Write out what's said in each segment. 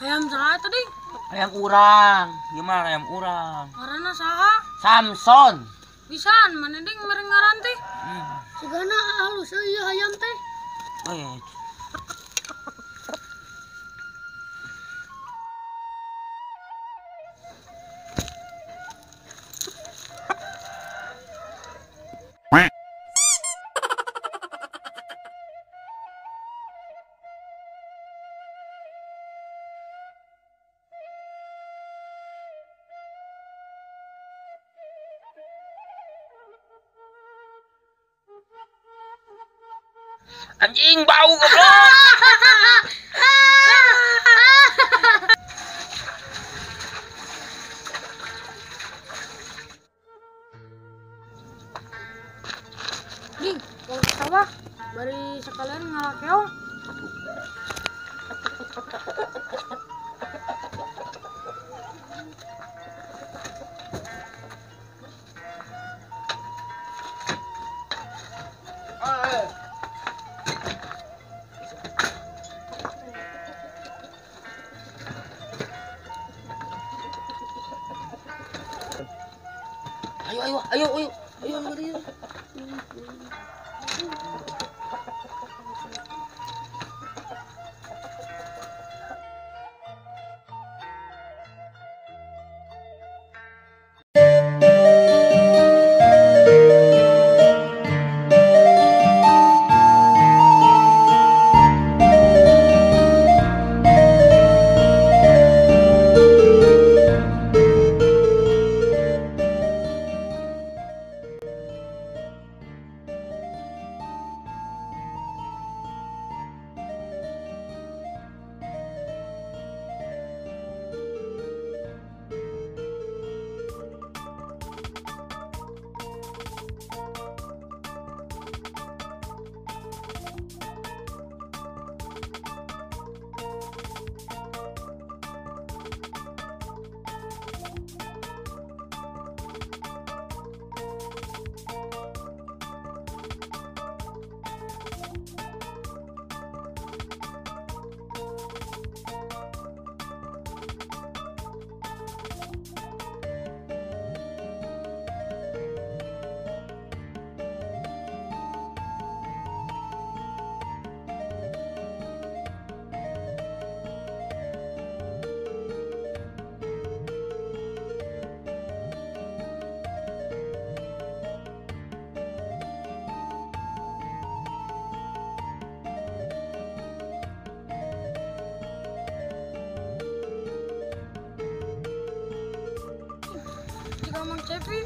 Ayam saha tadi? Ayam urang. Gimana ayam urang? Ngaranna saha? Samson. Pisan manending mereng ngaran teh. Sigana halus ieu hayam teh. Oh iya. Anjing bau goblok. Ding, kalau sawah bari sekalian ngalakeong. Ayo. Jika Mang Cepi,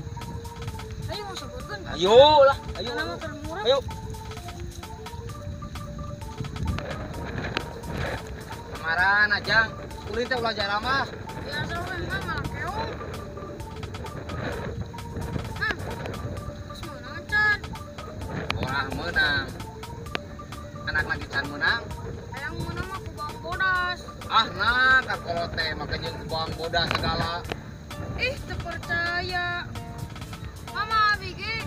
ayo sebutkan. Ayo lah, ayo. Nama termurah. Ayo. Kemarin aja, kulit teh ulah jarang mah. Biasa we mah ngalakeong. Terus menang can. Orang menang. Anak lagi can menang. Ayang menang aku bang bodas. Ah nah, kalau teh makanya bang bodas segala. Ih, terpercaya. Mama Bigi,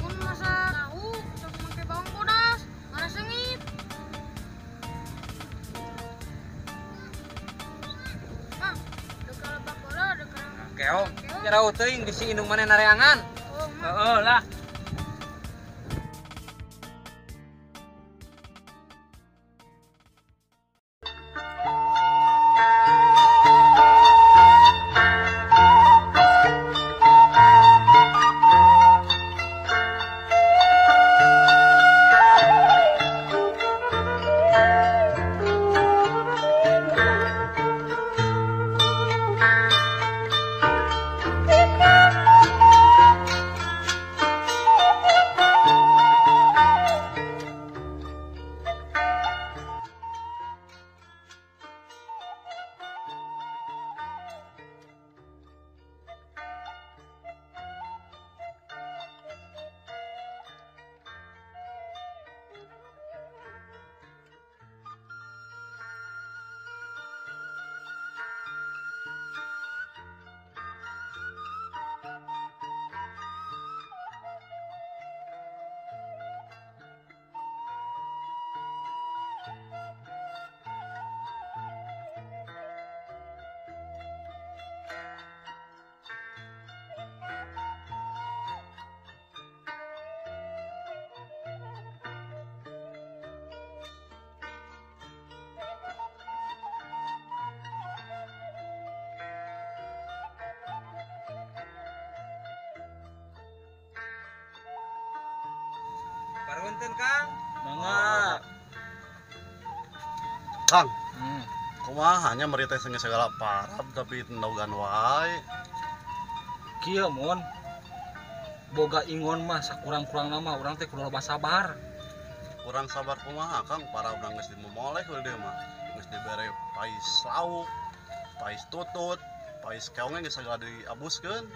mun masak tahu, coba pakai bawang bodas, mana sengit. Dekal lepak bola, dekal. Keong, kira teuing bisi indung mana nareangan. Oh, mah. Heeh lah. Punten Kang. Mangga. Kang, kumaha hanya merita segala parab tapi tendogan wae. Kieu mun boga ingon mah sakurang-kurang nama urang teh kudu loba sabar. Kurang sabar kumaha Kang, para urang geus dimomoleh heul deui mah. Geus dibere pais lauk, pais tutut, pais keong geus segala diabuskeun.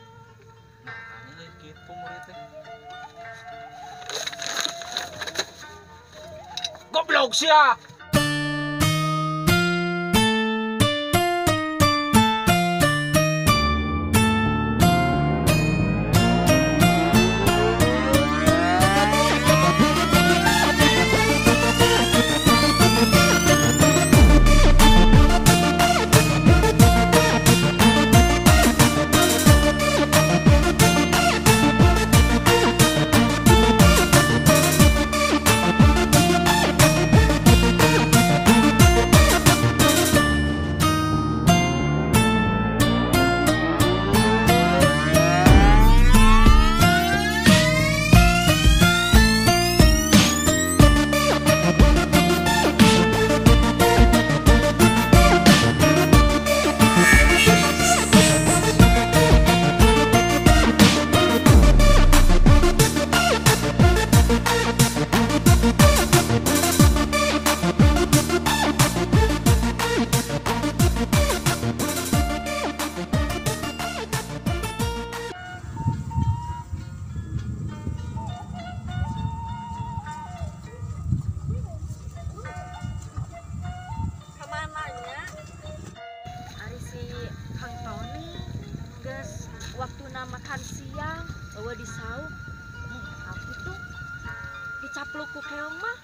Nah, ini kitu murid teh. Goblok sia. Waktuna makan siang bawa di sauk aku tuh dicapluk ku keong mah.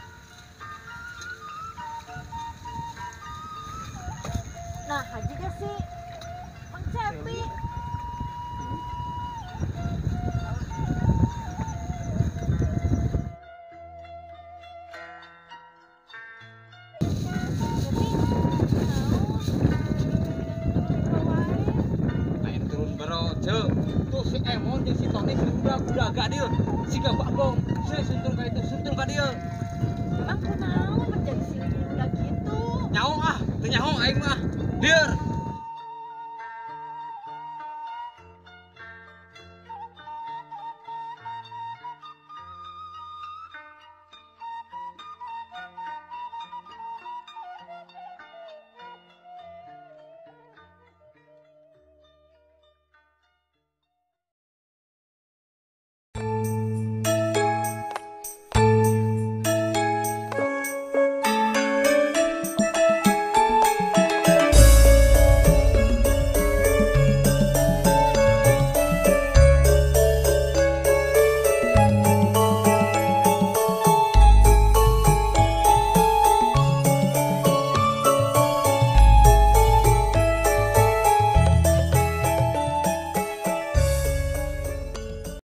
Nah haji gak sih Mang Cepi tuh si Emon jeung si Tony si udah gak dia si Bagong si suntur ka itu suntur ka dia emang kunaon menjadi si udah gitu nyaho ah teu nyaho aing mah lieur